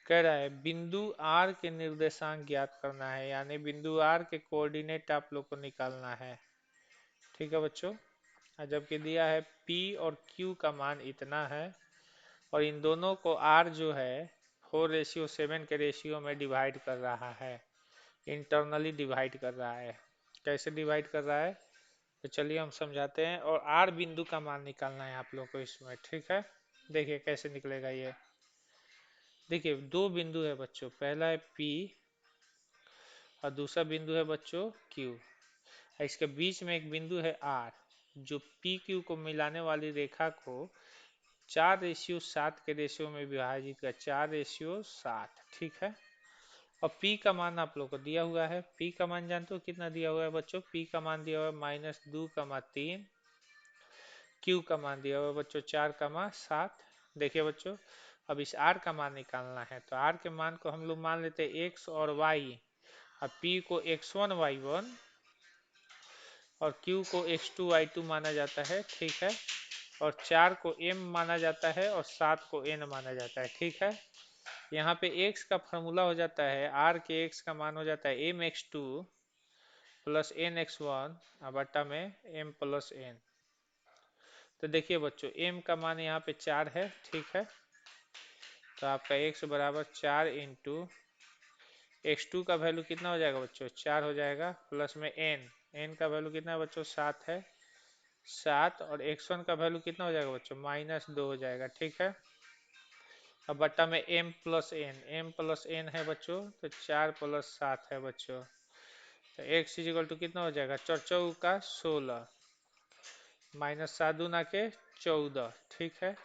कह रहा है बिंदु R के निर्देशांक ज्ञात करना है, यानी बिंदु R के कोऑर्डिनेट आप लोग को निकालना है। ठीक है बच्चों, और जबकि दिया है P और Q का मान इतना है और इन दोनों को R जो है 4:7 के रेशियो में डिवाइड कर रहा है, इंटरनली डिवाइड कर रहा है। कैसे डिवाइड कर रहा है तो चलिए हम समझाते हैं, और R बिंदु का मान निकालना है आप लोग को इसमें। ठीक है, देखिए कैसे निकलेगा ये। देखिए दो बिंदु है बच्चों, पहला है P और दूसरा बिंदु है बच्चों Q। इसके बीच में एक बिंदु है आर, जो पी क्यू को मिलाने वाली रेखा को 4:7 के रेशियो में विभाजित कर, 4:7, ठीक है। और P का मान आप लोग को दिया हुआ है, P का मान जानते हो कितना दिया हुआ है बच्चों? P का मान दिया हुआ है -2,3, Q का मान दिया हुआ है बच्चों 4,7। देखिए बच्चों, अब इस R का मान निकालना है, तो R के मान को हम लोग मान लेते हैं X और Y, और P को X1 Y1 और Q को X2 Y2 माना जाता है, ठीक है। और 4 को M माना जाता है और 7 को N माना जाता है, ठीक है। यहाँ पे x का फॉर्मूला हो जाता है, r के x का मान हो जाता है mx2 प्लस nx1 बटा में m प्लस n। तो देखिए बच्चों, m का मान यहाँ पे 4 है, ठीक है। तो आपका x बराबर 4 इंटू x2 का वैल्यू कितना हो जाएगा बच्चों? 4 हो जाएगा, प्लस में n का वैल्यू कितना है बच्चों? 7 है, 7, और x1 का वैल्यू कितना हो जाएगा बच्चों? -2 हो जाएगा, ठीक है। अब बट्टा में m प्लस n है बच्चों, तो 4 प्लस 7 है बच्चों। तो x इजिकल टू कितना हो जाएगा? 4 का 16 -7 दूना के 14, ठीक है।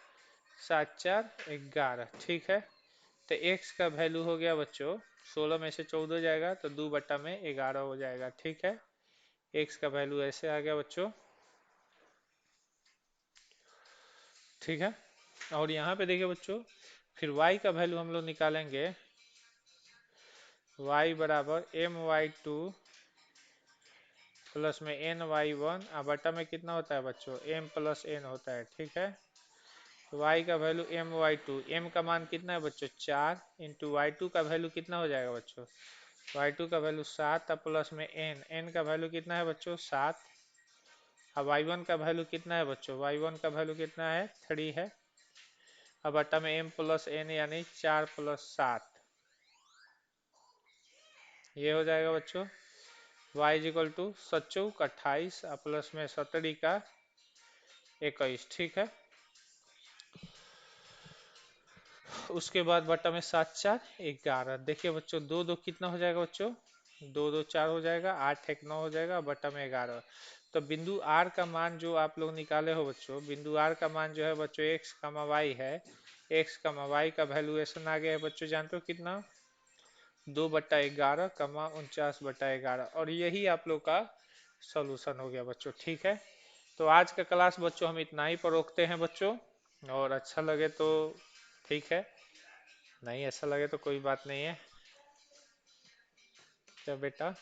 7 4 11, ठीक है। तो x का वैल्यू हो गया बच्चों, 16 में से 14 जाएगा तो 2/11 हो जाएगा, ठीक है। x का वैल्यू ऐसे आ गया बच्चों, ठीक है। और यहाँ पे देखिए बच्चों, फिर y का वैल्यू हम लोग निकालेंगे, y बराबर my2 प्लस में ny1 और बटा में कितना होता है बच्चों? m प्लस n होता है, ठीक है। y का वैल्यू my2, m का मान कितना है बच्चों? 4 इंटू y2 का वैल्यू कितना हो जाएगा बच्चों? y2 का वैल्यू 7 और प्लस में n का वैल्यू कितना है बच्चों? 7। अब y1 का वैल्यू कितना है बच्चों? y1 का वैल्यू कितना है? 3 है। अब बटा में m प्लस n यानी 4 प्लस 7, ये हो जाएगा बच्चों y इजिकल टू 7×4 = 28 प्लस में 17 का 21, ठीक है। उसके बाद बटा में 7 4 11, देखिए बच्चों, 2 2 कितना हो जाएगा बच्चों? 2 2 4 हो जाएगा, 8 1 9 हो जाएगा, बटा में 11। तो बिंदु R का मान जो आप लोग निकाले हो बच्चों, बिंदु R का मान जो है बच्चों x, y है, x, y का वैल्यूएशन आ गया है बच्चों, जानते हो कितना? 2/11, 49/11, और यही आप लोग का सॉल्यूशन हो गया बच्चों, ठीक है। तो आज का क्लास बच्चों हम इतना ही पर रोकते हैं बच्चों, और अच्छा लगे तो ठीक है, नहीं ऐसा लगे तो कोई बात नहीं है। क्या बेटा?